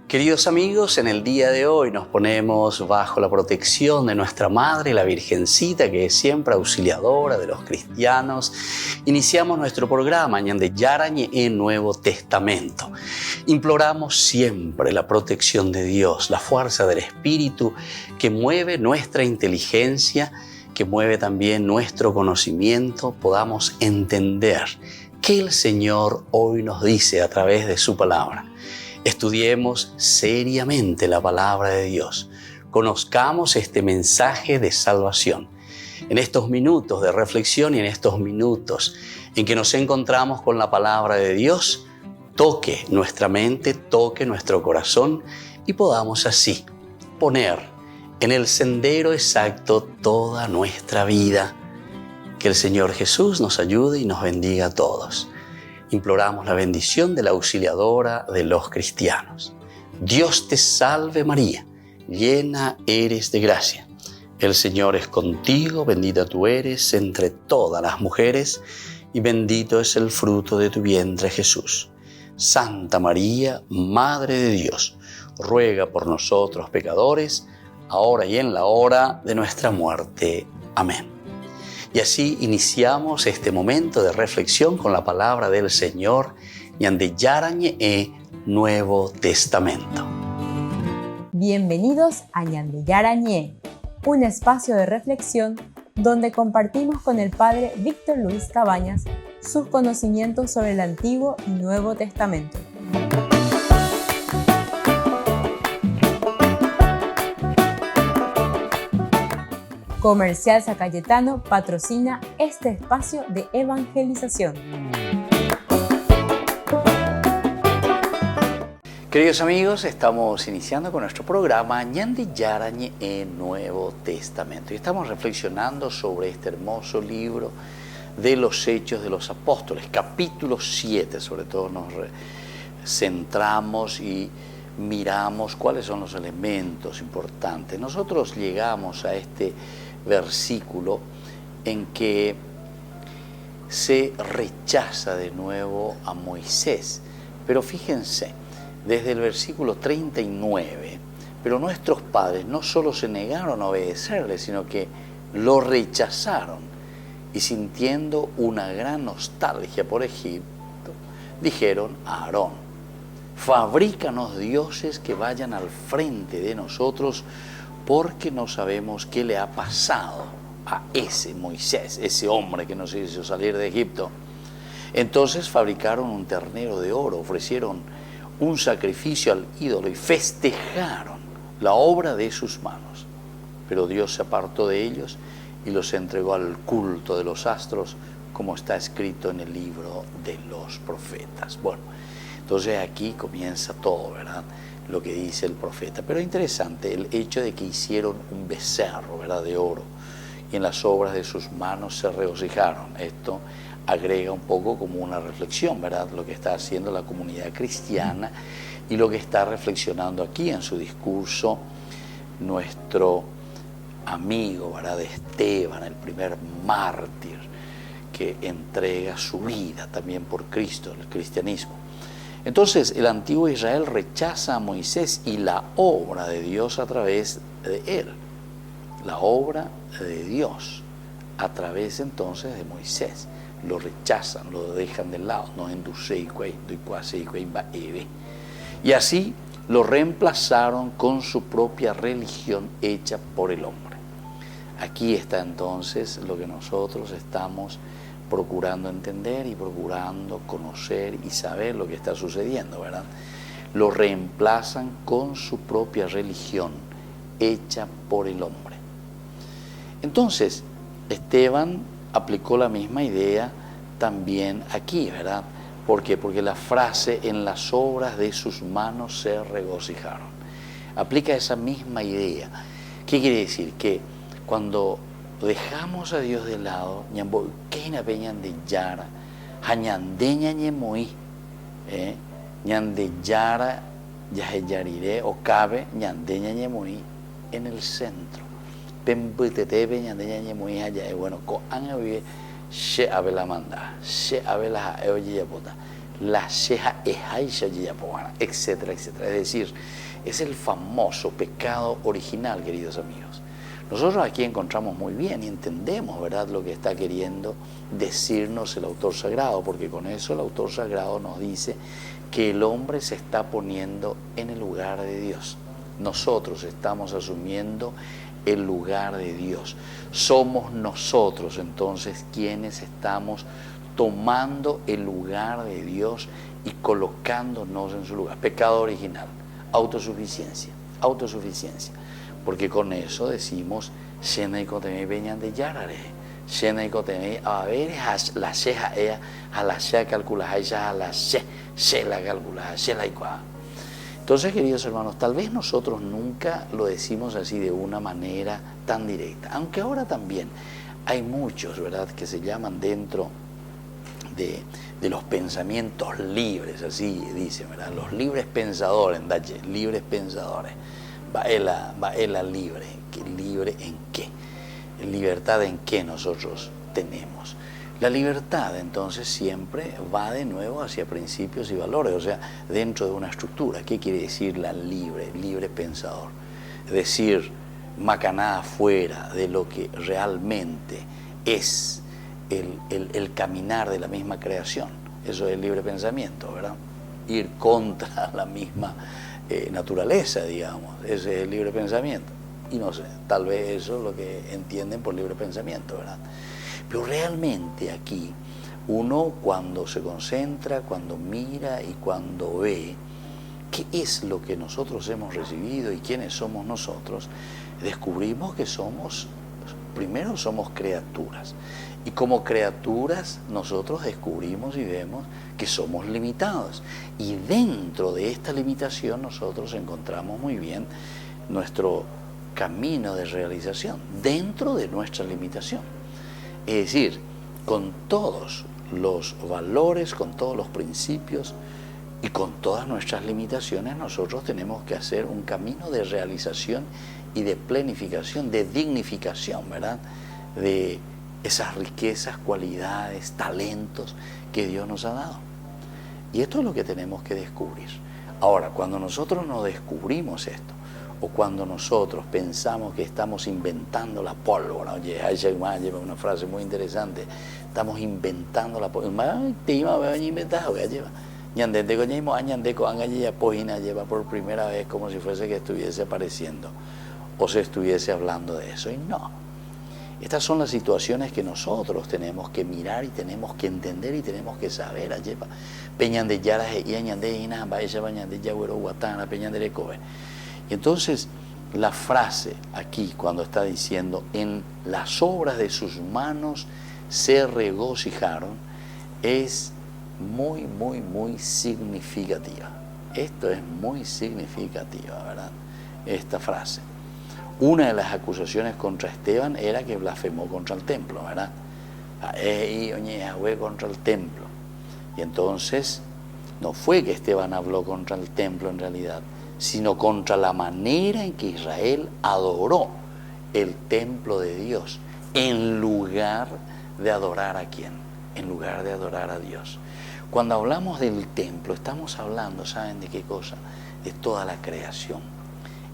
Queridos amigos, en el día de hoy nos ponemos bajo la protección de nuestra Madre, la Virgencita, que es siempre auxiliadora de los cristianos. Iniciamos nuestro programa Ñande Yarañe en Nuevo Testamento. Imploramos siempre la protección de Dios, la fuerza del Espíritu que mueve nuestra inteligencia, que mueve también nuestro conocimiento, podamos entender qué el Señor hoy nos dice a través de su palabra. Estudiemos seriamente la palabra de Dios. Conozcamos este mensaje de salvación. En estos minutos de reflexión y en estos minutos en que nos encontramos con la palabra de Dios, toque nuestra mente, toque nuestro corazón y podamos así poner en el sendero exacto toda nuestra vida. Que el Señor Jesús nos ayude y nos bendiga a todos. Imploramos la bendición de la auxiliadora de los cristianos. Dios te salve María, llena eres de gracia. El Señor es contigo, bendita tú eres entre todas las mujeres y bendito es el fruto de tu vientre Jesús. Santa María, Madre de Dios, ruega por nosotros pecadores, ahora y en la hora de nuestra muerte. Amén. Y así iniciamos este momento de reflexión con la palabra del Señor, Ñande Yarañe Nuevo Testamento. Bienvenidos a Ñande Yarañe, un espacio de reflexión donde compartimos con el Padre Víctor Luis Cabañas sus conocimientos sobre el Antiguo y Nuevo Testamento. Comercial San Cayetano patrocina este espacio de evangelización. Queridos amigos, estamos iniciando con nuestro programa Ñande Yarañe Nuevo Testamento. Y estamos reflexionando sobre este hermoso libro de los Hechos de los Apóstoles, capítulo 7. Sobre todo nos centramos y miramos cuáles son los elementos importantes. Nosotros llegamos a este versículo en que se rechaza de nuevo a Moisés. Pero fíjense, desde el versículo 39, pero nuestros padres no solo se negaron a obedecerle, sino que lo rechazaron y sintiendo una gran nostalgia por Egipto, dijeron a Aarón: fabrícanos dioses que vayan al frente de nosotros, porque no sabemos qué le ha pasado a ese Moisés, ese hombre que nos hizo salir de Egipto. Entonces fabricaron un ternero de oro, ofrecieron un sacrificio al ídolo y festejaron la obra de sus manos. Pero Dios se apartó de ellos y los entregó al culto de los astros, como está escrito en el libro de los profetas. Bueno, entonces aquí comienza todo, ¿verdad?, lo que dice el profeta. Pero es interesante el hecho de que hicieron un becerro, ¿verdad?, de oro, y en las obras de sus manos se regocijaron. Esto agrega un poco como una reflexión, ¿verdad?, lo que está haciendo la comunidad cristiana y lo que está reflexionando aquí en su discurso nuestro amigo, ¿verdad?, Esteban, el primer mártir que entrega su vida también por Cristo, el cristianismo. Entonces el antiguo Israel rechaza a Moisés y la obra de Dios a través de él. La obra de Dios a través entonces de Moisés. Lo rechazan, lo dejan de lado. Y así lo reemplazaron con su propia religión hecha por el hombre. Aquí está entonces lo que nosotros estamos procurando entender y procurando conocer y saber lo que está sucediendo, ¿verdad? Lo reemplazan con su propia religión hecha por el hombre. Entonces, Esteban aplicó la misma idea también aquí, ¿verdad? ¿Por qué? Porque la frase en las obras de sus manos se regocijaron. Aplica esa misma idea. ¿Qué quiere decir? Que cuando dejamos a Dios de lado, ñande yara, hañande ñañemoi, ñande yara, yajariré o cabe, ñande ñañemoi en el centro. Pembutete ñande ñañemoi allá, bueno, ko an she abela manda, she abela oye yapota. la sheha ehaisha yiyapoana, etcétera, etcétera. Es decir, es el famoso pecado original, queridos amigos. Nosotros aquí encontramos muy bien y entendemos, ¿verdad?, lo que está queriendo decirnos el autor sagrado, porque con eso el autor sagrado nos dice que el hombre se está poniendo en el lugar de Dios. Nosotros estamos asumiendo el lugar de Dios. Somos nosotros entonces quienes estamos tomando el lugar de Dios y colocándonos en su lugar. Pecado original, autosuficiencia, autosuficiencia. Porque con eso decimos, Shena y Koteme veñan de Yarare, Shena y Koteme, a ver, la sheja ella, a la sheja calcula, a la she la calcula, she la igual. Entonces, queridos hermanos, tal vez nosotros nunca lo decimos así de una manera tan directa, aunque ahora también hay muchos, ¿verdad?, que se llaman dentro de los pensamientos libres, así dicen, ¿verdad?, los libres pensadores, libres pensadores. Baela libre, ¿libre en qué? ¿Libertad en qué nosotros tenemos? La libertad entonces siempre va de nuevo hacia principios y valores, o sea, dentro de una estructura. ¿Qué quiere decir la libre pensador? Es decir, macanada fuera de lo que realmente es el caminar de la misma creación. Eso es el libre pensamiento, ¿verdad? Ir contra la misma naturaleza, digamos, ese es el libre pensamiento. Y no sé, tal vez eso es lo que entienden por libre pensamiento, ¿verdad? Pero realmente aquí, uno cuando se concentra, cuando mira y cuando ve qué es lo que nosotros hemos recibido y quiénes somos nosotros, descubrimos que primero somos criaturas. Y como criaturas nosotros descubrimos y vemos que somos limitados. Y dentro de esta limitación nosotros encontramos muy bien nuestro camino de realización, dentro de nuestra limitación. Es decir, con todos los valores, con todos los principios y con todas nuestras limitaciones, nosotros tenemos que hacer un camino de realización y de plenificación, de dignificación, ¿verdad?, de esas riquezas, cualidades, talentos que Dios nos ha dado. Y esto es lo que tenemos que descubrir. Ahora, cuando nosotros no descubrimos esto, o cuando nosotros pensamos que estamos inventando la pólvora, oye, ahí lleva una frase muy interesante, estamos inventando la pólvora, lleva por primera vez como si fuese que estuviese apareciendo o se estuviese hablando de eso, y no. Estas son las situaciones que nosotros tenemos que mirar y tenemos que entender y tenemos que saber. Y entonces la frase aquí cuando está diciendo en las obras de sus manos se regocijaron es muy, muy, muy significativa. Esto es muy significativa, ¿verdad?, esta frase. Una de las acusaciones contra Esteban era que blasfemó contra el templo, ¿verdad? Contra el templo. Y entonces no fue que Esteban habló contra el templo en realidad, sino contra la manera en que Israel adoró el templo de Dios, en lugar de adorar ¿a quién? En lugar de adorar a Dios. Cuando hablamos del templo, estamos hablando, ¿saben de qué cosa? De toda la creación.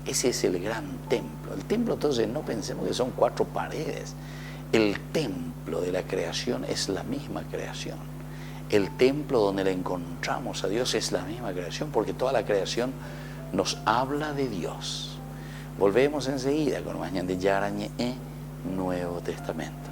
Ese es el gran templo. El templo, entonces, no pensemos que son 4 paredes. El templo de la creación es la misma creación. El templo donde le encontramos a Dios es la misma creación, porque toda la creación nos habla de Dios. Volvemos enseguida con Mañana de Yarañe, Nuevo Testamento.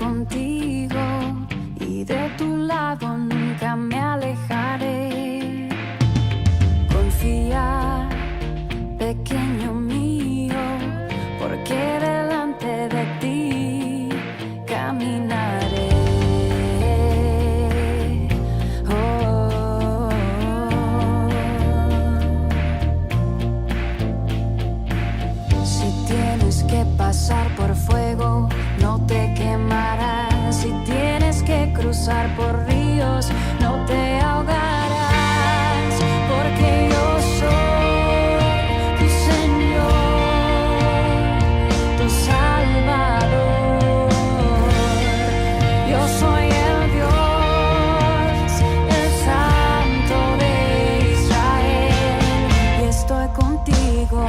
contigo y de tu lado nunca me alejaré. Confía, pequeño mío, porque delante de ti caminaré. Pasar por fuego, no te quemarás. Si tienes que cruzar por ríos, no te ahogarás, porque yo soy tu Señor, tu Salvador. Yo soy el Dios, el Santo de Israel, y estoy contigo.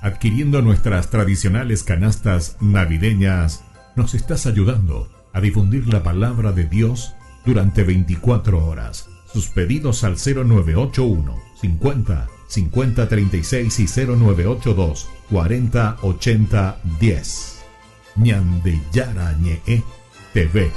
Adquiriendo nuestras tradicionales canastas navideñas, nos estás ayudando a difundir la palabra de Dios durante 24 horas. Sus pedidos al 0981 50 50 36 y 0982 40 80 10. Ñandeyara Ñe'e TV.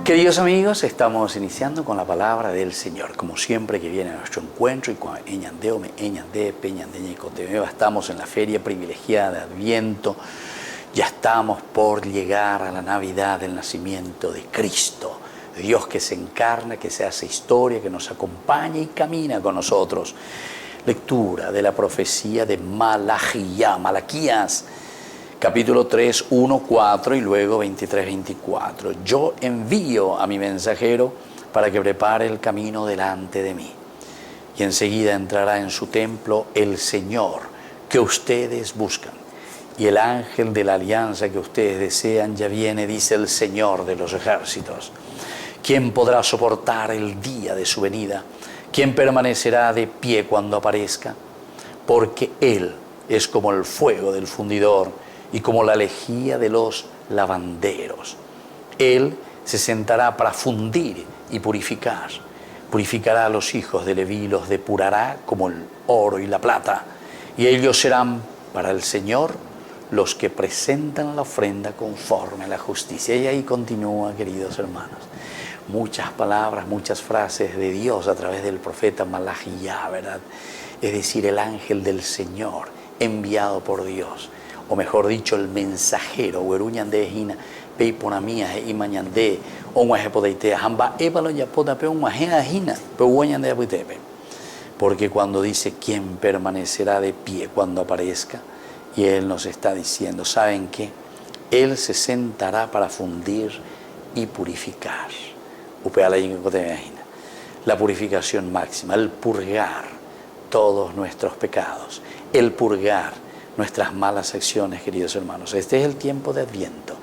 Queridos amigos, estamos iniciando con la palabra del Señor. Como siempre que viene a nuestro encuentro, y con Eñandeo, Eñandé, Peñandeña y Cotemeba, estamos en la feria privilegiada de Adviento. Ya estamos por llegar a la Navidad del nacimiento de Cristo, Dios que se encarna, que se hace historia, que nos acompaña y camina con nosotros. Lectura de la profecía de Malaquías, capítulo 3, 1, 4 y luego 23, 24. Yo envío a mi mensajero para que prepare el camino delante de mí. Y enseguida entrará en su templo el Señor que ustedes buscan. Y el ángel de la alianza que ustedes desean ya viene, dice el Señor de los ejércitos. ¿Quién podrá soportar el día de su venida? ¿Quién permanecerá de pie cuando aparezca? Porque Él es como el fuego del fundidor y como la lejía de los lavanderos. Él se sentará para fundir y purificar. Purificará a los hijos de Leví, los depurará como el oro y la plata. Y ellos serán para el Señor los que presentan la ofrenda conforme a la justicia. Y ahí continúa, queridos hermanos. Muchas palabras, muchas frases de Dios a través del profeta Malachía, ¿verdad? Es decir, el ángel del Señor enviado por Dios. O mejor dicho, el mensajero. Porque cuando dice quién permanecerá de pie cuando aparezca, y Él nos está diciendo, ¿saben qué? Él se sentará para fundir y purificar. La purificación máxima, el purgar todos nuestros pecados, el purgar nuestras malas acciones, queridos hermanos. Este es el tiempo de Adviento.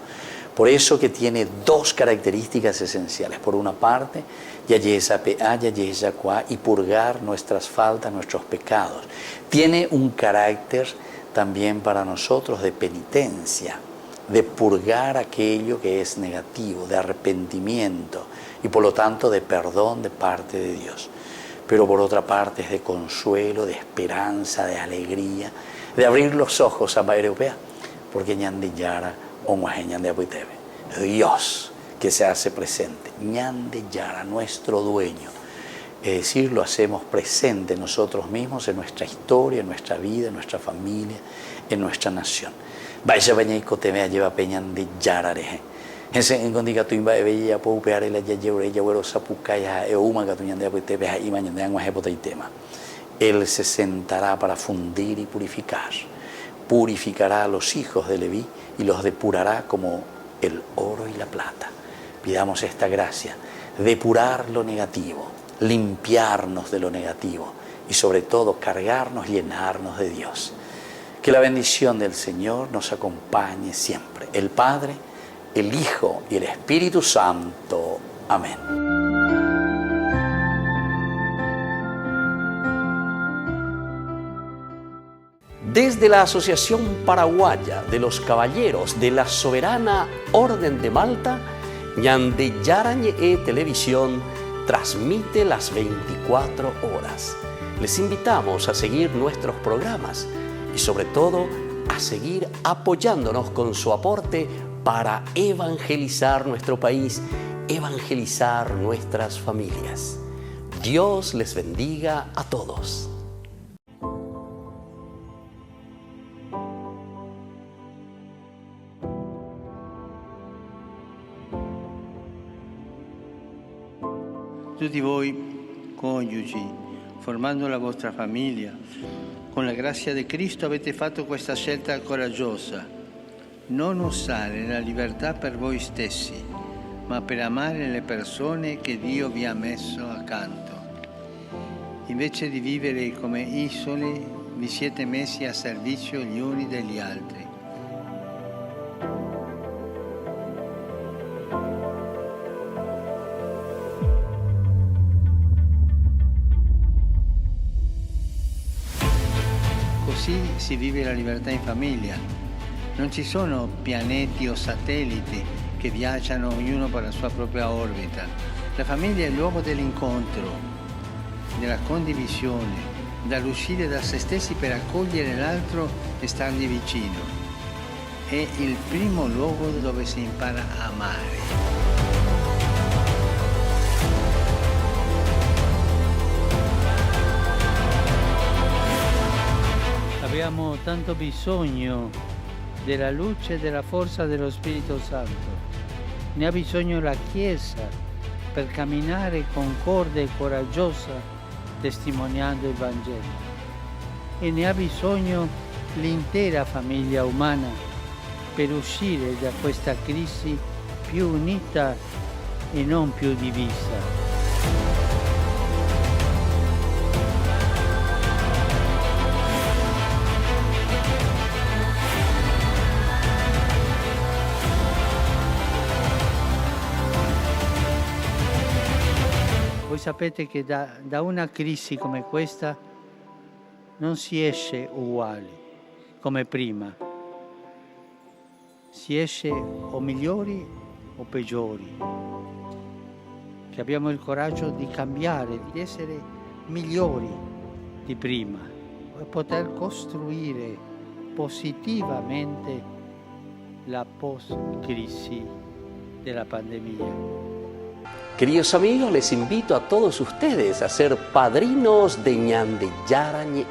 Por eso que tiene dos características esenciales. Por una parte, y purgar nuestras faltas, nuestros pecados. Tiene un carácter también para nosotros de penitencia, de purgar aquello que es negativo, de arrepentimiento y por lo tanto de perdón de parte de Dios. Pero por otra parte es de consuelo, de esperanza, de alegría, de abrir los ojos a la europea, porque ñande yara o ñande apuitebe. Dios que se hace presente, ñande yara, nuestro dueño. Es decir, lo hacemos presente nosotros mismos en nuestra historia, en nuestra vida, en nuestra familia, en nuestra nación. Vaya bañaico te vea lleva peñan de yarareje. En condiga tu imba bella po upeare la yayeure yawero sapucaya euma gatuñan de apuite vea y mañana de angua tema. Él se sentará para fundir y purificar. Purificará a los hijos de Leví y los depurará como el oro y la plata. Pidamos esta gracia, depurar lo negativo, limpiarnos de lo negativo y sobre todo cargarnos, llenarnos de Dios. Que la bendición del Señor nos acompañe siempre. El Padre, el Hijo y el Espíritu Santo. Amén. Desde la Asociación Paraguaya de los Caballeros de la Soberana Orden de Malta, Ñande Yarañe Televisión transmite las 24 horas. Les invitamos a seguir nuestros programas y sobre todo a seguir apoyándonos con su aporte para evangelizar nuestro país, evangelizar nuestras familias. Dios les bendiga a todos. Tutti voi, coniugi, formando la vostra famiglia, con la grazia di Cristo avete fatto questa scelta coraggiosa. Non usare la libertà per voi stessi, ma per amare le persone che Dio vi ha messo accanto. Invece di vivere come isole, vi siete messi a servizio gli uni degli altri. Così si vive la libertà in famiglia. Non ci sono pianeti o satelliti che viaggiano ognuno per la sua propria orbita. La famiglia è il luogo dell'incontro, della condivisione, dall'uscire da se stessi per accogliere l'altro e stargli vicino. È il primo luogo dove si impara a amare. Abbiamo tanto bisogno della luce e della forza dello Spirito Santo. Ne ha bisogno la Chiesa per camminare concorde e coraggiosa testimoniando il Vangelo. E ne ha bisogno l'intera famiglia umana per uscire da questa crisi più unita e non più divisa. Voi sapete che da una crisi come questa non si esce uguali come prima, si esce o migliori o peggiori, che abbiamo il coraggio di cambiare, di essere migliori di prima e poter costruire positivamente la post-crisis de la pandemia. Queridos amigos, les invito a todos ustedes a ser padrinos de Ñande Yarañe.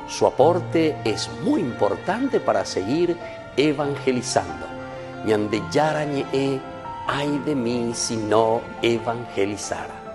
Su aporte es muy importante para seguir evangelizando. Ñande Yarañe, ay de mí si no evangelizara.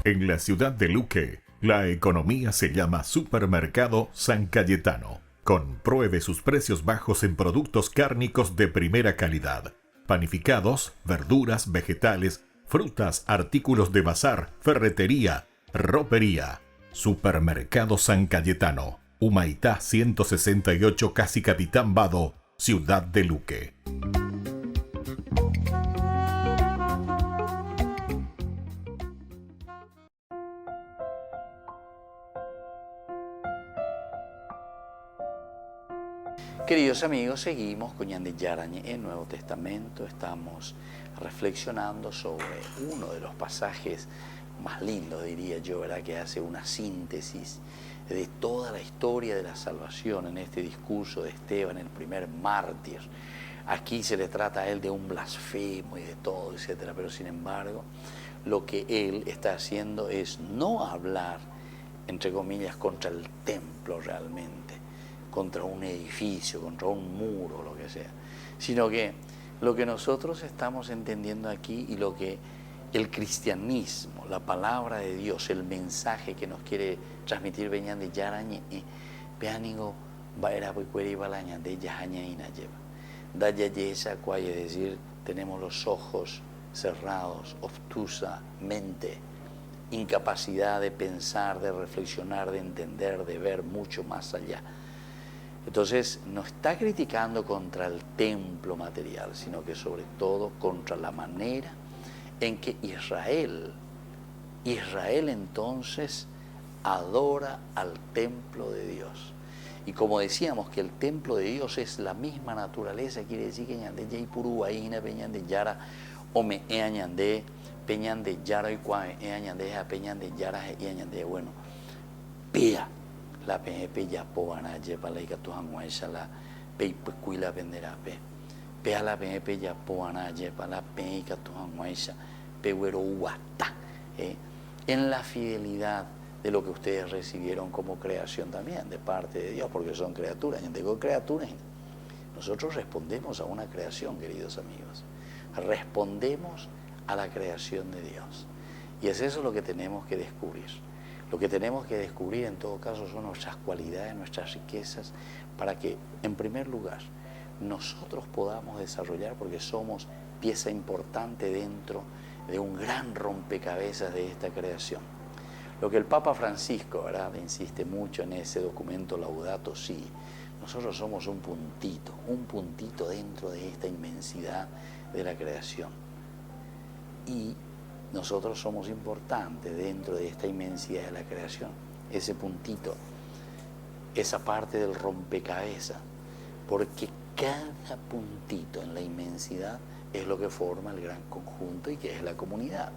En la ciudad de Luque, la economía se llama Supermercado San Cayetano. Compruebe sus precios bajos en productos cárnicos de primera calidad. Panificados, verduras, vegetales, frutas, artículos de bazar, ferretería, ropería. Supermercado San Cayetano. Humaitá 168, Casi Capitán Vado, ciudad de Luque. Queridos amigos, seguimos con Ñande Yarañe en el Nuevo Testamento. Estamos reflexionando sobre uno de los pasajes más lindos, diría yo, ¿verdad?, que hace una síntesis de toda la historia de la salvación en este discurso de Esteban, el primer mártir. Aquí se le trata a él de un blasfemo y de todo, etcétera, pero sin embargo, lo que él está haciendo es no hablar, entre comillas, contra el templo realmente, contra un edificio, contra un muro, lo que sea, sino que lo que nosotros estamos entendiendo aquí y lo que el cristianismo, la palabra de Dios, el mensaje que nos quiere transmitir Ñande Yarañe, Peánigo Baera Puicueri Balaña de Yajañaina lleva. Daya Yesa, es decir, tenemos los ojos cerrados, obtusa mente, incapacidad de pensar, de reflexionar, de entender, de ver mucho más allá. Entonces, no está criticando contra el templo material, sino que sobre todo contra la manera en que Israel entonces adora al templo de Dios. Y como decíamos que el templo de Dios es la misma naturaleza, quiere decir que Ñande Yaipuru, Aina, Peñande Yara, Ome, Eañande, Peñande Yara y Cuave, Eañande, Peñande Yara, Eañande, bueno, Pea. La PNP ya pobana lleva la icatuanguaisa la peipuila venderá pea la PNP ya pobana lleva la peicatuanguaisa pehuero huata en la fidelidad de lo que ustedes recibieron como creación también de parte de Dios, porque son criaturas. Yo tengo criaturas. Nosotros respondemos a una creación, queridos amigos. Respondemos a la creación de Dios. Y es eso lo que tenemos que descubrir. Lo que tenemos que descubrir en todo caso son nuestras cualidades, nuestras riquezas, para que en primer lugar nosotros podamos desarrollar, porque somos pieza importante dentro de un gran rompecabezas de esta creación. Lo que el Papa Francisco, ¿verdad?, insiste mucho en ese documento Laudato Si, nosotros somos un puntito dentro de esta inmensidad de la creación. Y nosotros somos importantes dentro de esta inmensidad de la creación, ese puntito, esa parte del rompecabezas, porque cada puntito en la inmensidad es lo que forma el gran conjunto y que es la comunidad.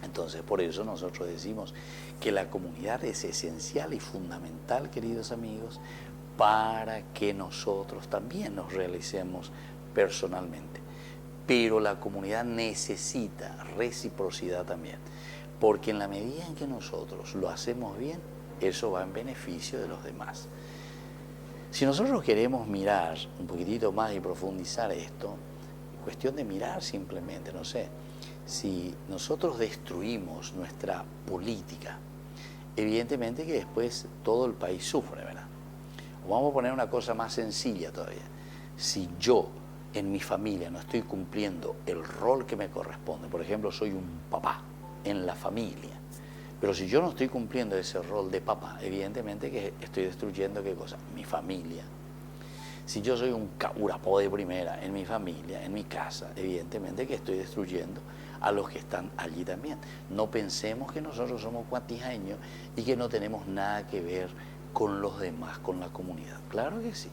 Entonces, por eso nosotros decimos que la comunidad es esencial y fundamental, queridos amigos, para que nosotros también nos realicemos personalmente. Pero la comunidad necesita reciprocidad también, porque en la medida en que nosotros lo hacemos bien, eso va en beneficio de los demás. Si nosotros queremos mirar un poquitito más y profundizar esto, cuestión de mirar simplemente, no sé, si nosotros destruimos nuestra política, evidentemente que después todo el país sufre, ¿verdad? O vamos a poner una cosa más sencilla todavía. Si yo en mi familia no estoy cumpliendo el rol que me corresponde, por ejemplo, soy un papá en la familia, pero si yo no estoy cumpliendo ese rol de papá, evidentemente que estoy destruyendo, ¿qué cosa? Mi familia. Si yo soy un caurapó de primera en mi familia, en mi casa, evidentemente que estoy destruyendo a los que están allí también. No pensemos que nosotros somos cuatijaños y que no tenemos nada que ver con los demás, con la comunidad. Claro que sí.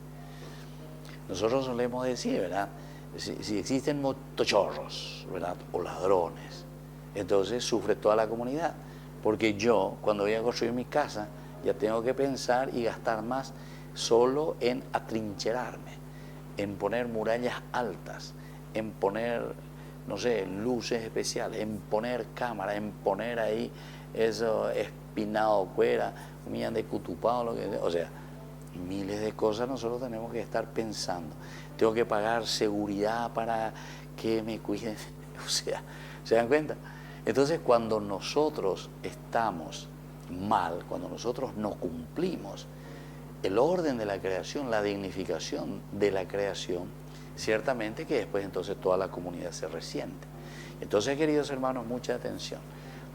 Nosotros solemos decir, ¿verdad? Si existen motochorros, ¿verdad?, o ladrones, entonces sufre toda la comunidad. Porque yo, cuando voy a construir mi casa, ya tengo que pensar y gastar más solo en atrincherarme, en poner murallas altas, en poner, no sé, luces especiales, en poner cámaras, en poner ahí eso espinado fuera, millan de cutupado, lo que sea. O sea, miles de cosas nosotros tenemos que estar pensando. Tengo que pagar seguridad para que me cuiden. O sea, ¿se dan cuenta? Entonces, cuando nosotros estamos mal, cuando nosotros no cumplimos el orden de la creación, la dignificación de la creación, ciertamente que después entonces toda la comunidad se resiente. Entonces, queridos hermanos, mucha atención,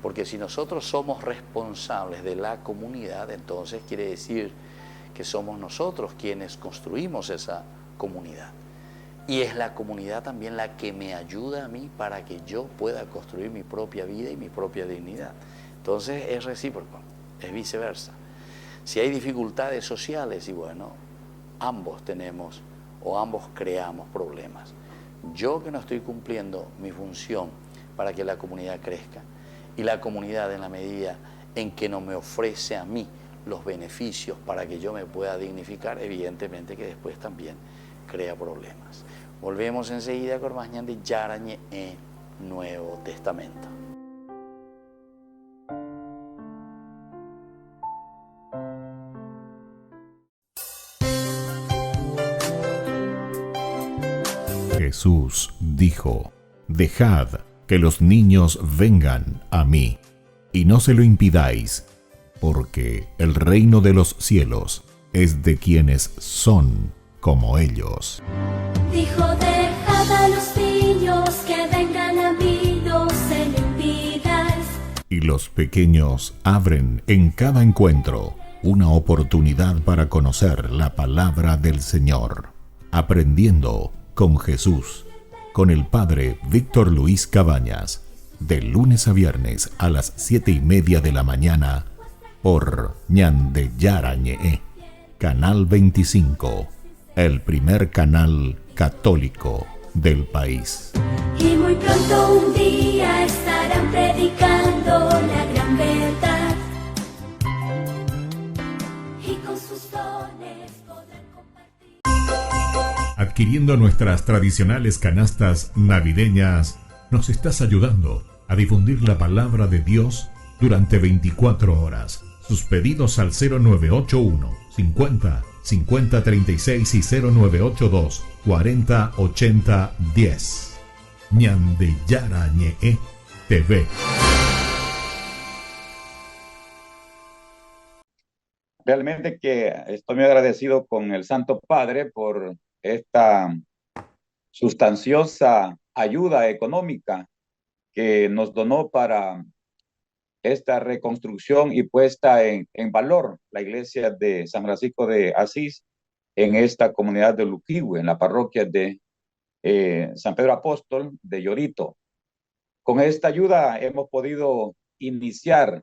porque si nosotros somos responsables de la comunidad, entonces quiere decir que somos nosotros quienes construimos esa comunidad. Y es la comunidad también la que me ayuda a mí para que yo pueda construir mi propia vida y mi propia dignidad. Entonces es recíproco, es viceversa. Si hay dificultades sociales, y bueno, ambos tenemos o ambos creamos problemas. Yo que no estoy cumpliendo mi función para que la comunidad crezca, y la comunidad en la medida en que no me ofrece a mí los beneficios para que yo me pueda dignificar, evidentemente que después también crea problemas. Volvemos enseguida con más ñande Yarañe en Nuevo Testamento. Jesús dijo: dejad que los niños vengan a mí, y no se lo impidáis, porque el reino de los cielos es de quienes son como ellos. Dijo, dejad a los niños que vengan a mí, no se lo impidáis. Y los pequeños abren en cada encuentro una oportunidad para conocer la palabra del Señor, aprendiendo con Jesús, con el Padre Víctor Luis Cabañas, de lunes a viernes a las 7:30 de la mañana, por ñande Yarañe, Canal 25, el primer canal católico del país. Y muy pronto un día estarán predicando la gran verdad, y con sus dones podrán compartir. Adquiriendo nuestras tradicionales canastas navideñas, nos estás ayudando a difundir la palabra de Dios durante 24 horas. Sus pedidos al 0981 50 50 36 y 0982 40 80 10. ñande Yarañe TV. Realmente que estoy muy agradecido con el Santo Padre por esta sustanciosa ayuda económica que nos donó para esta reconstrucción y puesta en valor la iglesia de San Francisco de Asís en esta comunidad de Luquihue, en la parroquia de San Pedro Apóstol de Yorito. Con esta ayuda hemos podido iniciar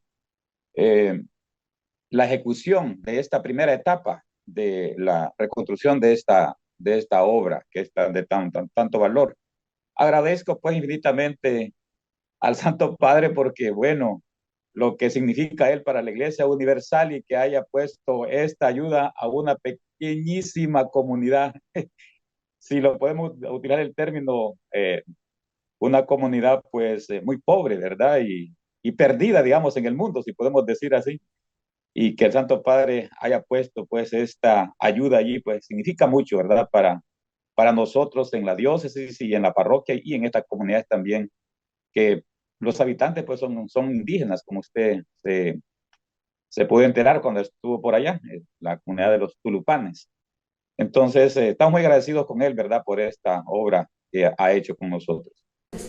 la ejecución de esta primera etapa de la reconstrucción de esta obra que es de tanto valor. Agradezco pues infinitamente al Santo Padre porque, bueno, lo que significa él para la Iglesia Universal y que haya puesto esta ayuda a una pequeñísima comunidad, si lo podemos utilizar el término, una comunidad pues muy pobre, ¿verdad? Y perdida, digamos, en el mundo, si podemos decir así. Y que el Santo Padre haya puesto pues esta ayuda allí, pues significa mucho, ¿verdad? Para nosotros en la diócesis y en la parroquia y en esta comunidad también, que los habitantes pues son indígenas, como usted se pudo enterar cuando estuvo por allá, la comunidad de los tulupanes. Entonces, estamos muy agradecidos con él, ¿verdad? Por esta obra que ha hecho con nosotros.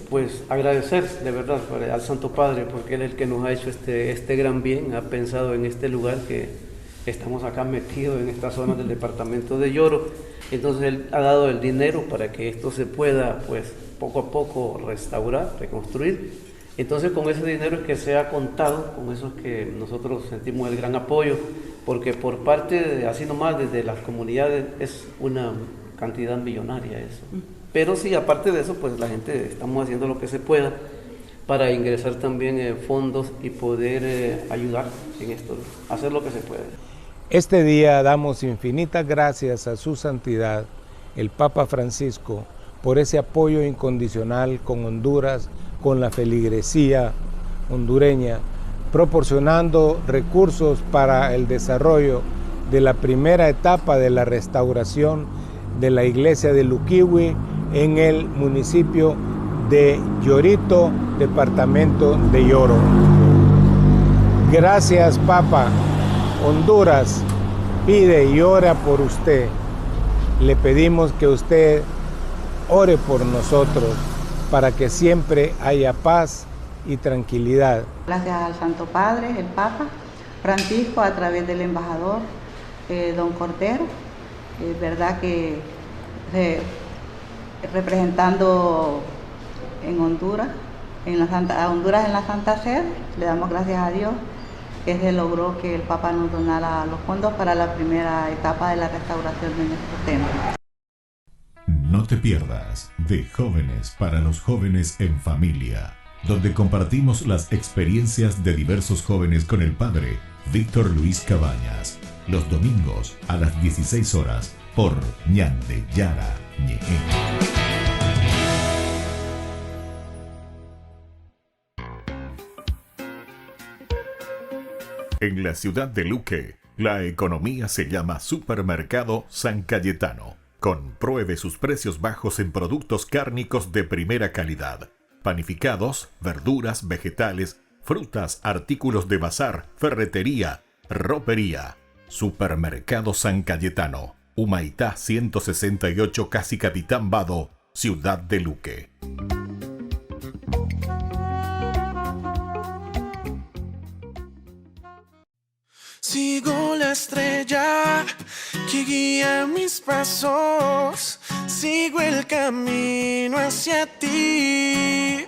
Pues agradecer de verdad al Santo Padre, porque Él es el que nos ha hecho este gran bien, ha pensado en este lugar que estamos acá metidos en esta zona del departamento de Yoro. Entonces Él ha dado el dinero para que esto se pueda pues poco a poco restaurar, reconstruir. Entonces con ese dinero es que se ha contado, con eso es que nosotros sentimos el gran apoyo, porque por parte de, así nomás desde las comunidades es una cantidad millonaria eso. Pero sí, aparte de eso, pues la gente estamos haciendo lo que se pueda para ingresar también fondos y poder ayudar en esto, hacer lo que se puede. Este día damos infinitas gracias a su santidad, el Papa Francisco, por ese apoyo incondicional con Honduras, con la feligresía hondureña, proporcionando recursos para el desarrollo de la primera etapa de la restauración de la iglesia de Luquihue en el municipio de Llorito, departamento de Lloro. Gracias, Papa. Honduras pide y ora por usted. Le pedimos que usted ore por nosotros para que siempre haya paz y tranquilidad. Gracias al Santo Padre, el Papa Francisco, a través del embajador don Cordero, verdad que representando en Honduras, a Honduras en la Santa Sede, le damos gracias a Dios que se logró que el Papa nos donara los fondos para la primera etapa de la restauración de nuestro templo. No te pierdas de Jóvenes para los Jóvenes en Familia, donde compartimos las experiencias de diversos jóvenes con el padre Víctor Luis Cabañas, los domingos a las 16 horas por Ñande Yara Ñe. En la ciudad de Luque, la economía se llama Supermercado San Cayetano. Compruebe sus precios bajos en productos cárnicos de primera calidad. Panificados, verduras, vegetales, frutas, artículos de bazar, ferretería, ropería. Supermercado San Cayetano, Humaitá 168, Casi Capitán Vado, ciudad de Luque. Sigo la estrella que guía mis pasos, sigo el camino hacia ti.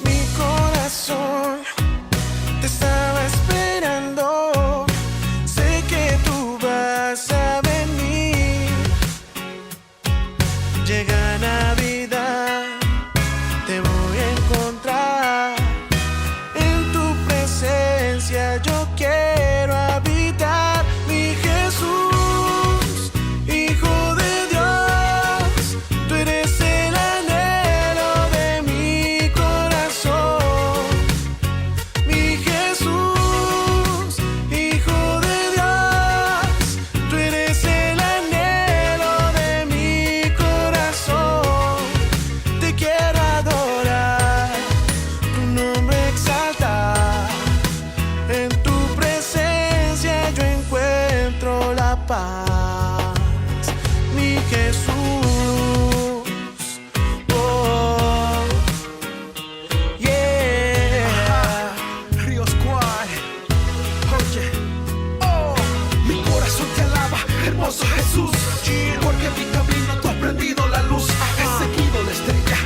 Mi corazón te estaba esperando, sé que tú vas a venir. Llega Navidad, te voy a encontrar, en tu presencia yo quiero habitar. Mi Jesús, Hijo de Dios, tú eres el anhelo de mi corazón. Mi Jesús, Hijo de Dios, tú eres el anhelo de mi corazón. Te quiero adorar, tu nombre exaltar. En tu presencia yo encuentro la paz. Mi Jesús, oh, yeah. Río Squad, oye, oh, mi corazón te alaba, hermoso Jesús, porque en mi camino tú has prendido la luz. He seguido la estrella,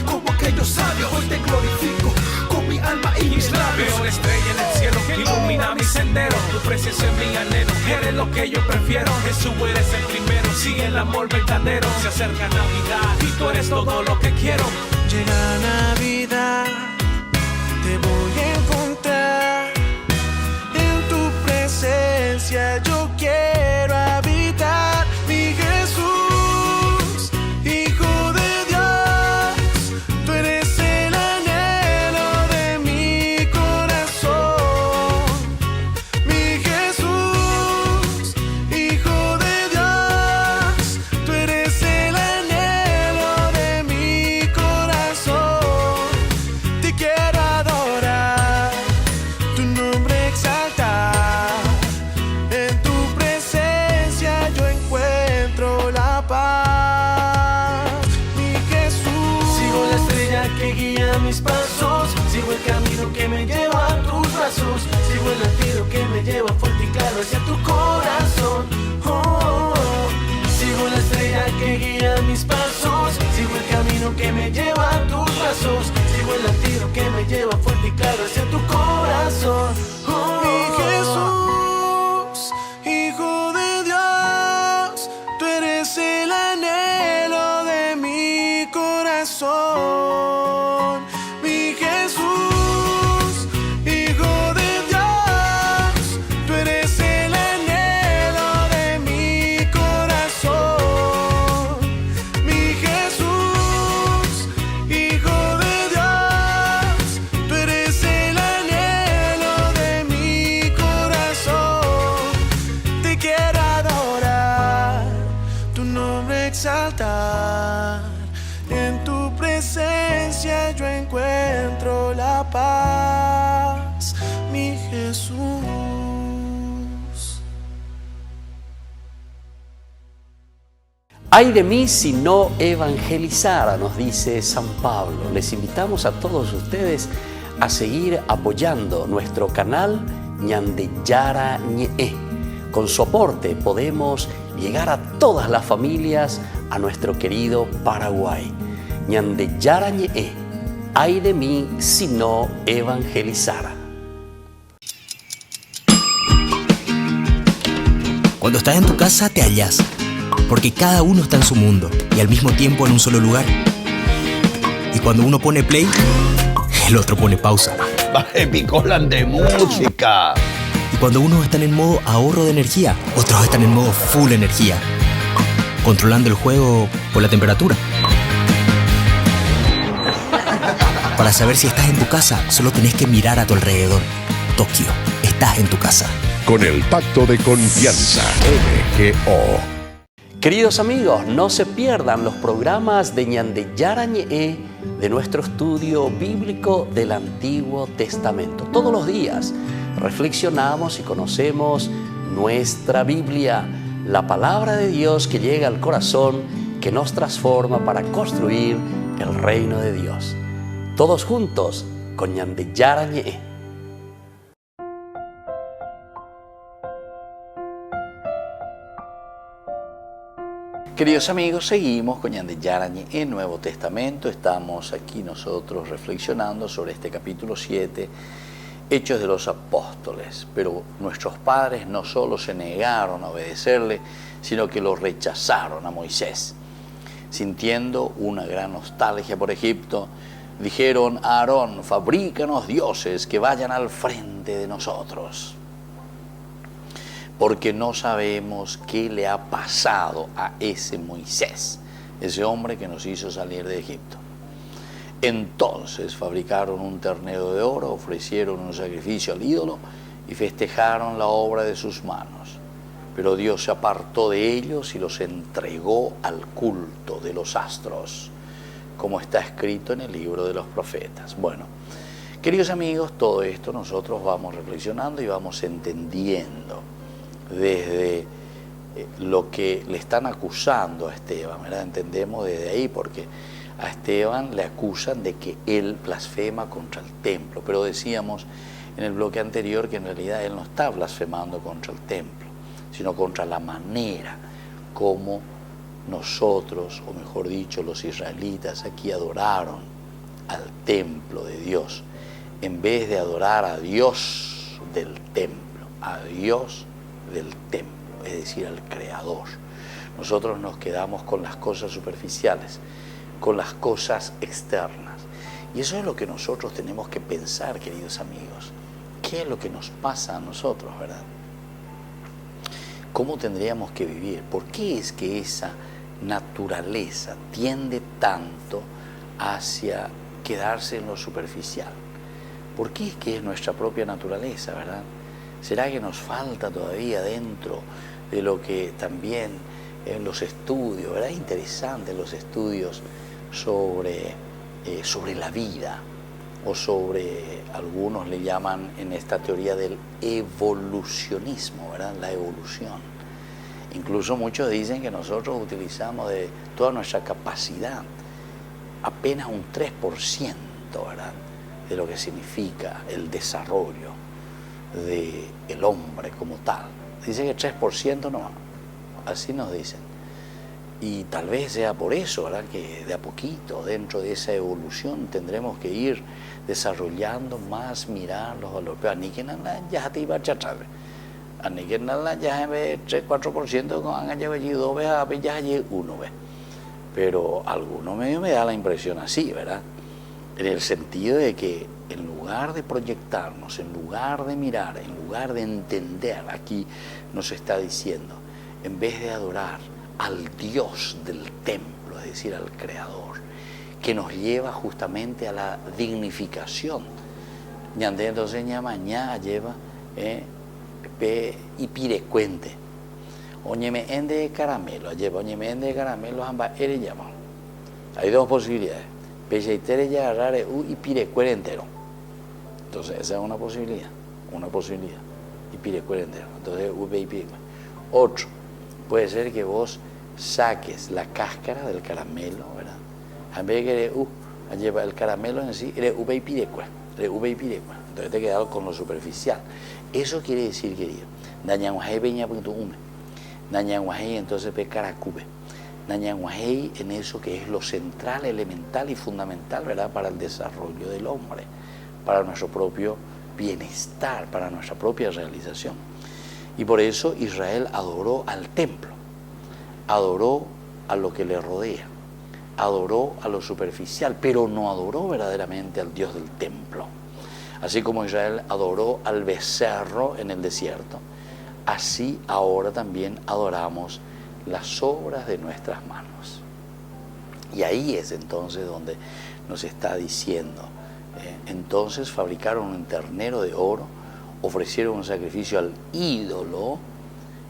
como aquellos sabios, hoy te glorifico con mi alma y mis labios. Veo la estrella en el cielo que ilumina mi sendero. Tu presencia es mi anhelo, eres lo que yo prefiero. Jesús, eres el primero, sí, el amor verdadero. Se acerca Navidad y tú eres todo lo que quiero. Llega Navidad, te voy a encontrar, en tu presencia yo quiero habitar. Mi Jesús, Hijo de Dios, tú eres el anhelo de mi corazón. Mi Jesús, Hijo de Dios, tú eres el anhelo de mi corazón. Te quiero adorar, tu nombre exaltar. En tu presencia yo encuentro la paz. Mi Jesús, sigo la estrella que guía mis pasos, sigo el camino que me lleva a tus brazos, sigo el latido que me lleva fuerte y claro hacia tu corazón. Oh, oh, oh. Sigo la estrella que guía mis pasos, sigo el camino que me lleva a tus brazos, sigo el latido que me lleva fuerte y claro hacia tu corazón. Oh, oh, mi Jesús, Hijo de Dios, tú eres el anhelo de mi corazón. Mi Jesús, Hijo de Dios, tú eres el anhelo de mi corazón. Mi Jesús, Hijo de Dios, tú eres el anhelo de mi corazón. Te quiero adorar, tu nombre exaltar. En tu presencia Ay de mí si no evangelizara, nos dice San Pablo. Les invitamos a todos ustedes a seguir apoyando nuestro canal Ñande Yarañe. Con su aporte podemos llegar a todas las familias a nuestro querido Paraguay. Ñande Yarañe. Ay de mí si no evangelizara. Cuando estás en tu casa te hallas, porque cada uno está en su mundo y al mismo tiempo en un solo lugar. Y cuando uno pone play, el otro pone pausa. Baje picolan de música. Y cuando unos están en modo ahorro de energía, otros están en modo full energía, controlando el juego por la temperatura. Para saber si estás en tu casa, solo tenés que mirar a tu alrededor. Tokio, estás en tu casa. Con el Pacto de Confianza, MGO. Queridos amigos, no se pierdan los programas de Ñande Yarañe de nuestro estudio bíblico del Antiguo Testamento. Todos los días reflexionamos y conocemos nuestra Biblia, la palabra de Dios que llega al corazón, que nos transforma para construir el reino de Dios. Todos juntos con Ñande Yarañe. Queridos amigos, seguimos con Ñande Yarañe en Nuevo Testamento. Estamos aquí nosotros reflexionando sobre este capítulo 7, Hechos de los Apóstoles. Pero nuestros padres no solo se negaron a obedecerle, sino que lo rechazaron a Moisés. Sintiendo una gran nostalgia por Egipto, dijeron a Aarón: fabrícanos dioses que vayan al frente de nosotros, porque no sabemos qué le ha pasado a ese Moisés, ese hombre que nos hizo salir de Egipto. Entonces fabricaron un ternero de oro, ofrecieron un sacrificio al ídolo y festejaron la obra de sus manos. Pero Dios se apartó de ellos y los entregó al culto de los astros, como está escrito en el libro de los profetas. Bueno, queridos amigos, todo esto nosotros vamos reflexionando y vamos entendiendo desde lo que le están acusando a Esteban, ¿verdad? Entendemos desde ahí, porque a Esteban le acusan de que él blasfema contra el templo, pero decíamos en el bloque anterior que en realidad él no está blasfemando contra el templo, sino contra la manera como nosotros, o mejor dicho, los israelitas aquí adoraron al templo de Dios, en vez de adorar a Dios del templo, a Dios del templo, es decir, al Creador. Nosotros nos quedamos con las cosas superficiales, con las cosas externas. Y eso es lo que nosotros tenemos que pensar, queridos amigos. ¿Qué es lo que nos pasa a nosotros, verdad? ¿Cómo tendríamos que vivir? ¿Por qué es que esa naturaleza tiende tanto hacia quedarse en lo superficial? ¿Por qué es que es nuestra propia naturaleza, verdad? ¿Será que nos falta todavía dentro de lo que también en los estudios, ¿verdad? Interesantes los estudios sobre la vida, o sobre, algunos le llaman en esta teoría del evolucionismo, ¿verdad? La evolución. Incluso muchos dicen que nosotros utilizamos de toda nuestra capacidad apenas un 3%, ¿verdad? De lo que significa el desarrollo del hombre como tal. Dice que 3% no, así nos dicen. Y tal vez sea por eso, ¿verdad? Que de a poquito, dentro de esa evolución, tendremos que ir desarrollando más, mirar los valores. Pero ni que nada, ya te iba a chachar. Ni que nada, ya ve 3-4%, con allá allí 2 veces, ya allí 1 vez. Pero alguno medio me da la impresión así, ¿verdad? En el sentido de que en lugar de proyectarnos, en lugar de mirar, en lugar de entender, aquí nos está diciendo, en vez de adorar al Dios del templo, es decir, al Creador, que nos lleva justamente a la dignificación. Ñande entonces ñamañá lleva y pirecuente. Oñeme ende caramelo, lleva oñeme ende caramelo, amba ere llama. Hay dos posibilidades. Pecheitere ya agarrare y pirecuere entero. Entonces esa es una posibilidad. Y pirecuere entero. Entonces y pirecuere. Otro, puede ser que vos saques la cáscara del caramelo, ¿verdad? En vez de que lleva el caramelo en sí, entonces te quedas con lo superficial. Eso quiere decir, querido, entonces pecaracube. Nañanguajei en eso que es lo central, elemental y fundamental, ¿verdad? Para el desarrollo del hombre, para nuestro propio bienestar, para nuestra propia realización. Y por eso Israel adoró al templo, adoró a lo que le rodea, adoró a lo superficial, pero no adoró verdaderamente al Dios del templo. Así como Israel adoró al becerro en el desierto, así ahora también adoramos las obras de nuestras manos. Y ahí es entonces donde nos está diciendo, entonces fabricaron un ternero de oro, ofrecieron un sacrificio al ídolo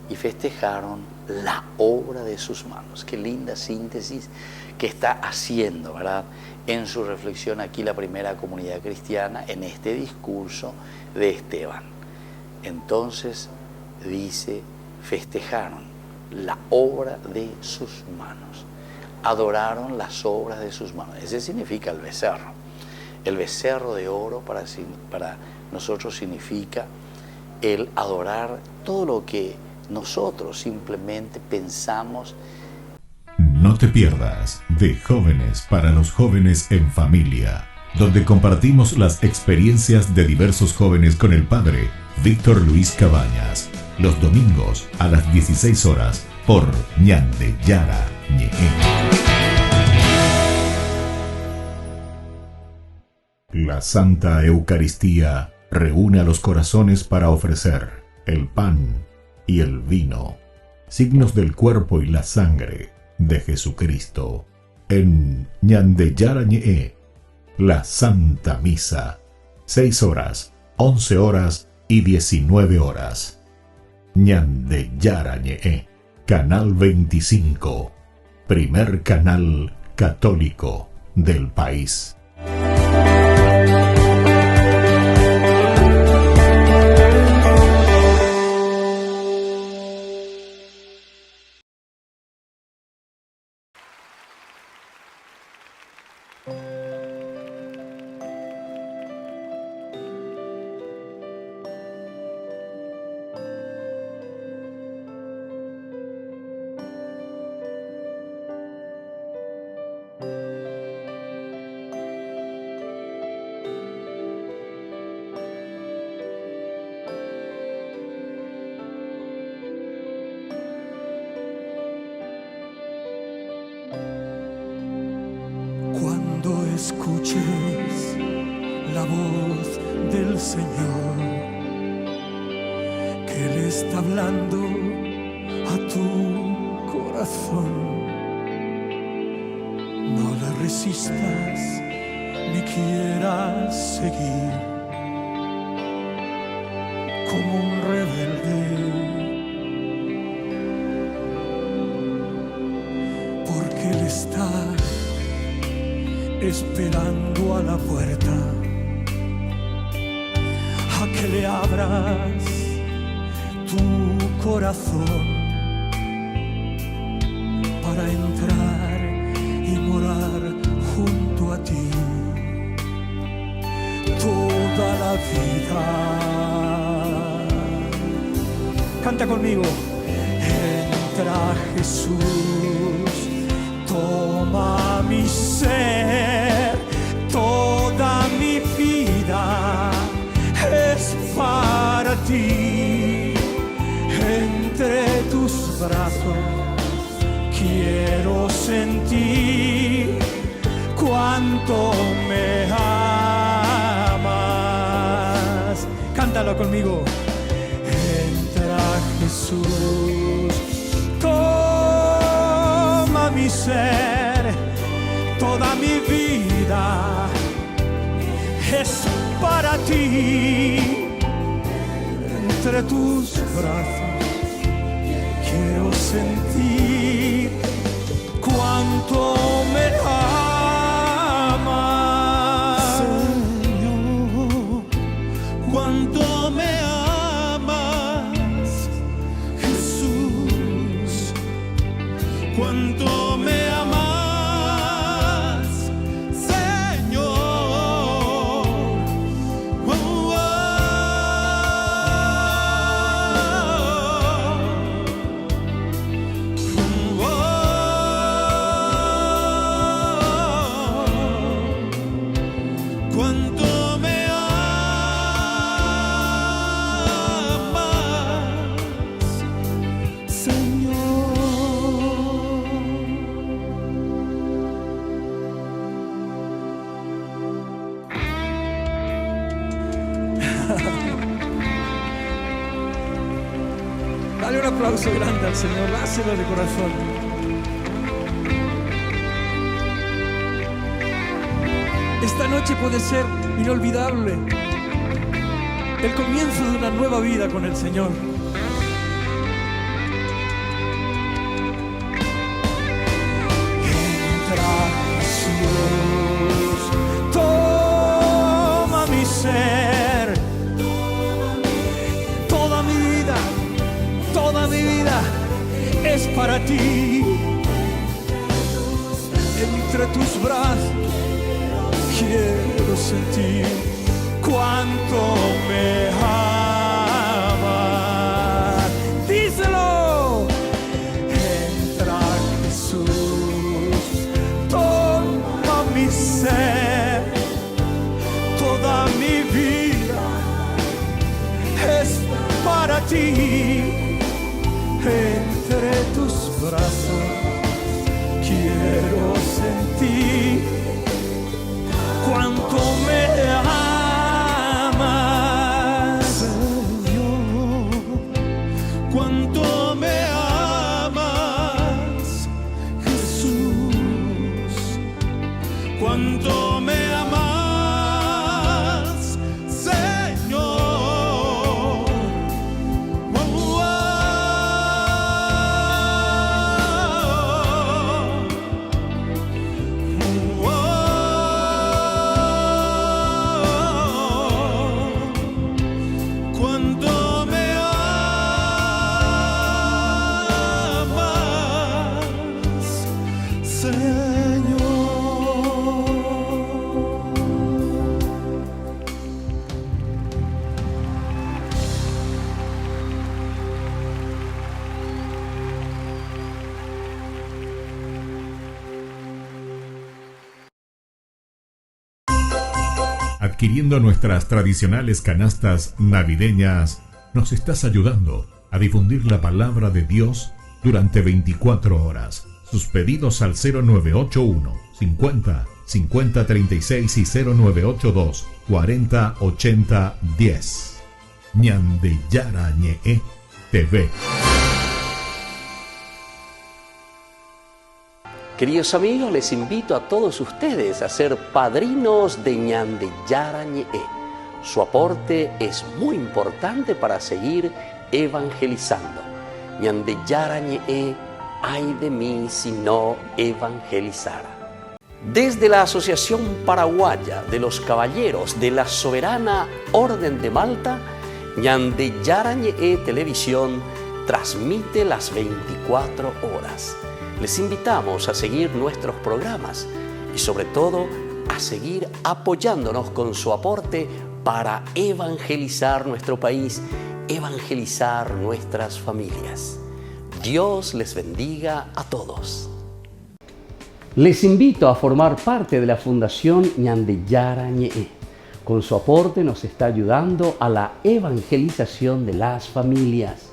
y festejaron la obra de sus manos. Qué linda síntesis que está haciendo, ¿verdad?, en su reflexión aquí la primera comunidad cristiana en este discurso de Esteban. Entonces dice, festejaron la obra de sus manos, adoraron las obras de sus manos. Ese significa el becerro. El becerro de oro para nosotros significa el adorar todo lo que nosotros simplemente pensamos. No te pierdas de Jóvenes para los Jóvenes en Familia, donde compartimos las experiencias de diversos jóvenes con el padre Víctor Luis Cabañas, los domingos a las 16 horas por Ñande Yara Ñe. La Santa Eucaristía reúne a los corazones para ofrecer el pan y el vino, signos del cuerpo y la sangre de Jesucristo. En Ñande Yara Ñe, la Santa Misa, 6 horas, 11 horas y 19 horas. Ñande Yara Ñe, Canal 25, primer canal católico del país. Cuando escuches la voz del Señor, que Él está hablando a tu corazón, no le resistas ni quieras seguir como un rebelde, porque Él está esperando a la puerta a que le abras tu corazón para entrar y morar junto a ti toda la vida. Canta conmigo. Entra Jesús, toma mi ser, toda mi vida es para ti. Entre tus brazos quiero sentir cuánto me amas. Cántalo conmigo. Entra Jesús, toma mi ser, toda mi vida es para ti. Entre tus brazos quiero sentir cuánto me amas, Señor, cuánto me amas, Jesús, cuánto me amas, Señor. Oh, oh, oh, oh, cuánto me amas, Señor. Dale un aplauso grande al Señor, dáselo de corazón. Esta noche puede ser inolvidable, el comienzo de una nueva vida con el Señor. Entra, Jesús, toma mi ser, toda mi vida es para ti. Entre tus brazos quiero sentir cuánto me amas. Díselo. Entra, Jesús, toma mi ser, toda mi vida es para ti. Entre tus brazos quiero sentir cuánto me amas, Señor. Cuánto me amas, Jesús. Cuánto me amas, Señor. Oh, oh, oh, oh. Cuánto me amas, Señor. Adquiriendo nuestras tradicionales canastas navideñas, nos estás ayudando a difundir la palabra de Dios durante 24 horas. Sus pedidos al 0981 50 50 36 y 0982 40 80 10. Ñande Yarañe TV. Queridos amigos, les invito a todos ustedes a ser padrinos de Ñande Yarañe. Su aporte es muy importante para seguir evangelizando. Ñande Yarañe, ay de mí si no evangelizara. Desde la Asociación Paraguaya de los Caballeros de la Soberana Orden de Malta, Ñande Yarañe Televisión transmite las 24 horas. Les invitamos a seguir nuestros programas y sobre todo a seguir apoyándonos con su aporte para evangelizar nuestro país, evangelizar nuestras familias. Dios les bendiga a todos. Les invito a formar parte de la Fundación Ñande Yarañe. Con su aporte nos está ayudando a la evangelización de las familias.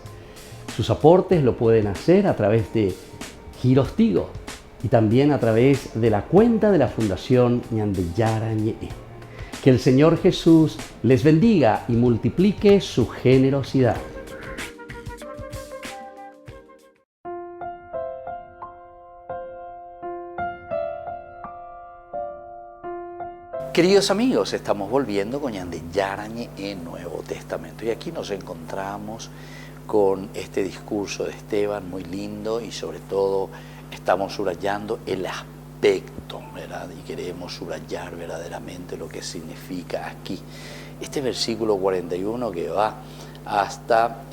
Sus aportes lo pueden hacer a través de Giros Tigo y también a través de la cuenta de la Fundación Ñande Yarañe. Que el Señor Jesús les bendiga y multiplique su generosidad. Queridos amigos, estamos volviendo con Ñande Yarañe en Nuevo Testamento y aquí nos encontramos con este discurso de Esteban muy lindo y sobre todo estamos subrayando el aspecto, ¿verdad? Y queremos subrayar verdaderamente lo que significa aquí. Este versículo 41 que va hasta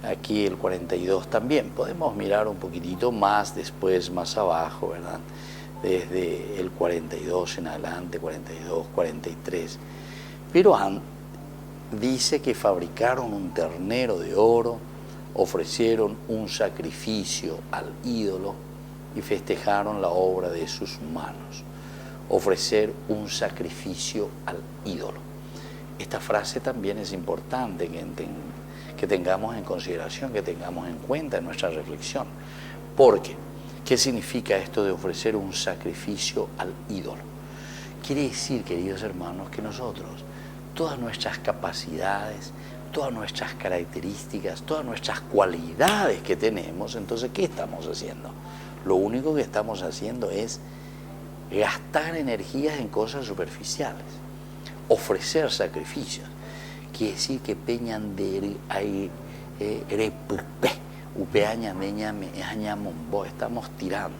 aquí el 42 también. Podemos mirar un poquitito más después, más abajo, ¿verdad? Desde el 42 en adelante, 42, 43. Pero dice que fabricaron un ternero de oro, ofrecieron un sacrificio al ídolo y festejaron la obra de sus manos. Ofrecer un sacrificio al ídolo. Esta frase también es importante que tengamos en consideración, que tengamos en cuenta en nuestra reflexión. Porque, ¿qué significa esto de ofrecer un sacrificio al ídolo? Quiere decir, queridos hermanos, que nosotros, todas nuestras capacidades, todas nuestras características, todas nuestras cualidades que tenemos, entonces, ¿qué estamos haciendo? Lo único que estamos haciendo es gastar energías en cosas superficiales, ofrecer sacrificios. Quiere decir que estamos tirando,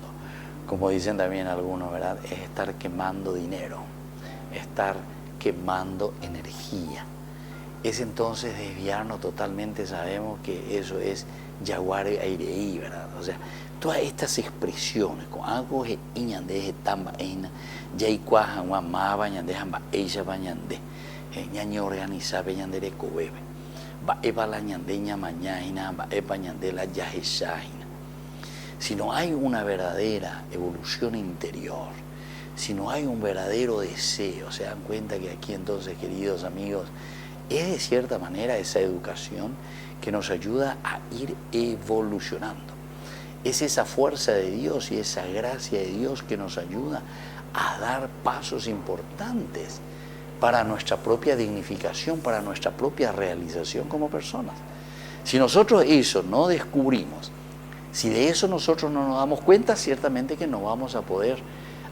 como dicen también algunos, ¿verdad? Es estar quemando dinero, estar quemando energía. Es entonces desviarnos totalmente. Sabemos que eso es yaguare aireí, ¿verdad? O sea, todas estas expresiones, con algo que iñande tamba eina, ya y cuajan guamá bañande jamba ella bañande, ñaño organiza bañande cobebe, va eva la ñandeña mañana, va eva bañande la yajesajina. Si no hay una verdadera evolución interior, si no hay un verdadero deseo, se dan cuenta que aquí entonces, queridos amigos, es de cierta manera esa educación que nos ayuda a ir evolucionando. Es esa fuerza de Dios y esa gracia de Dios que nos ayuda a dar pasos importantes para nuestra propia dignificación, para nuestra propia realización como personas. Si nosotros eso no descubrimos, si de eso nosotros no nos damos cuenta, ciertamente que no vamos a poder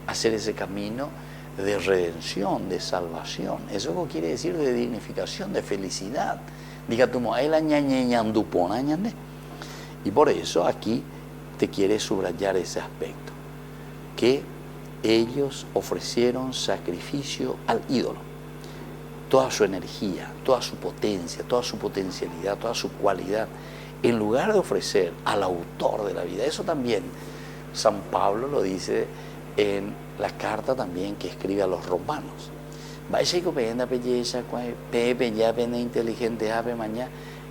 hacer ese camino de redención, de salvación. Eso quiere decir de dignificación, de felicidad. Diga tú, y por eso aquí te quiere subrayar ese aspecto, que ellos ofrecieron sacrificio al ídolo, toda su energía, toda su potencia, toda su potencialidad, toda su cualidad, en lugar de ofrecer al autor de la vida. Eso también San Pablo lo dice en la carta también que escribe a los romanos.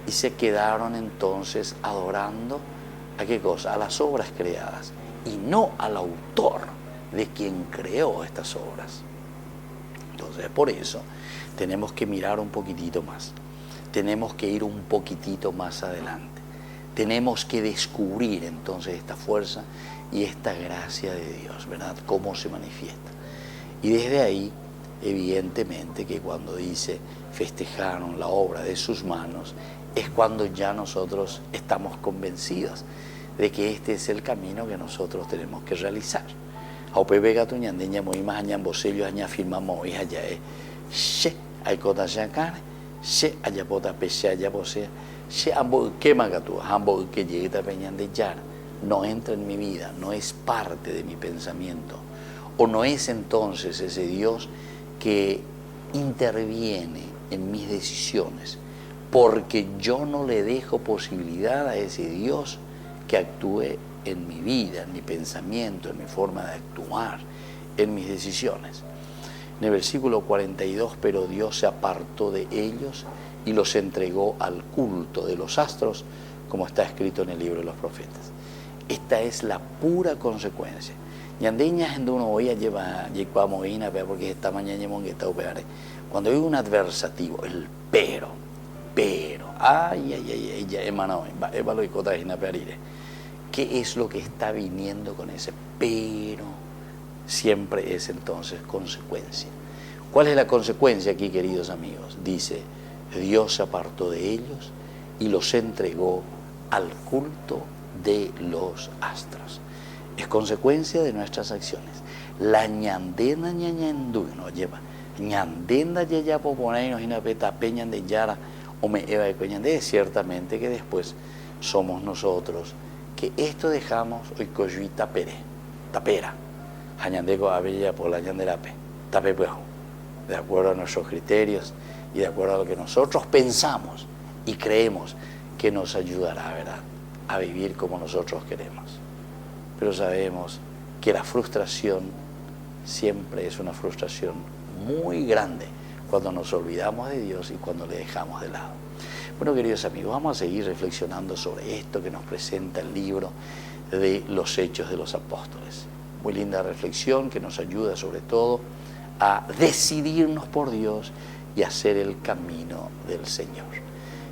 Y se quedaron entonces adorando ¿a qué cosa? A las obras creadas y no al autor de quien creó estas obras. Entonces, por eso tenemos que mirar un poquitito más, tenemos que ir un poquitito más adelante, tenemos que descubrir entonces esta fuerza y esta gracia de Dios, ¿verdad? Cómo se manifiesta. Y desde ahí, evidentemente, que cuando dice festejaron la obra de sus manos, es cuando ya nosotros estamos convencidos de que este es el camino que nosotros tenemos que realizar. Aupepe gato ñandeña muy más añan bosello aña firmamos y allá she hay cota shakar she allá pota peche allá bosea she ambo quema gato ambo que llegue a peñan de yar no entra en mi vida, no es parte de mi pensamiento, o no es entonces ese Dios que interviene en mis decisiones, porque yo no le dejo posibilidad a ese Dios que actúe en mi vida, en mi pensamiento, en mi forma de actuar, en mis decisiones. En el versículo 42, pero Dios se apartó de ellos y los entregó al culto de los astros, como está escrito en el libro de los profetas. Esta es la pura consecuencia. Ñandeña en uno hoy lleva moina porque esta mañana cuando hay un adversativo, el pero, ¿qué es lo que está viniendo con ese pero? Siempre es entonces consecuencia. ¿Cuál es la consecuencia aquí, queridos amigos? Dice, Dios se apartó de ellos y los entregó al culto de los astros. Es consecuencia de nuestras acciones. La ñandena ñañendu no lleva ñandenda ya poponenos y peta peñan de yara o me eva de coñande. Ciertamente que después somos nosotros que esto dejamos hoy coyui tapera añandeco abella por la ñanderape tapepuejo, de acuerdo a nuestros criterios y de acuerdo a lo que nosotros pensamos y creemos que nos ayudará, ¿verdad?, a vivir como nosotros queremos. Pero sabemos que la frustración siempre es una frustración muy grande cuando nos olvidamos de Dios y cuando le dejamos de lado. Bueno, queridos amigos, vamos a seguir reflexionando sobre esto que nos presenta el libro de los Hechos de los Apóstoles. Muy linda reflexión que nos ayuda sobre todo a decidirnos por Dios y hacer el camino del Señor.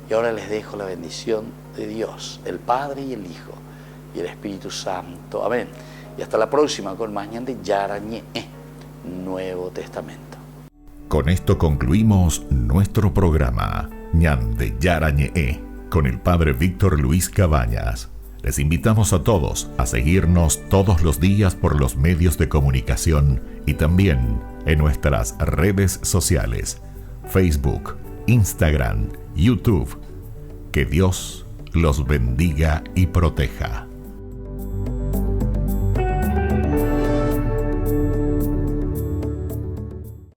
Y ahora les dejo la bendición de Dios, el Padre y el Hijo y el Espíritu Santo. Amén. Y hasta la próxima con más Ñande Yarañe, Nuevo Testamento. Con esto concluimos nuestro programa Ñande Yarañe con el Padre Víctor Luis Cabañas. Les invitamos a todos a seguirnos todos los días por los medios de comunicación y también en nuestras redes sociales, Facebook, Instagram, YouTube. Que Dios los bendiga y proteja.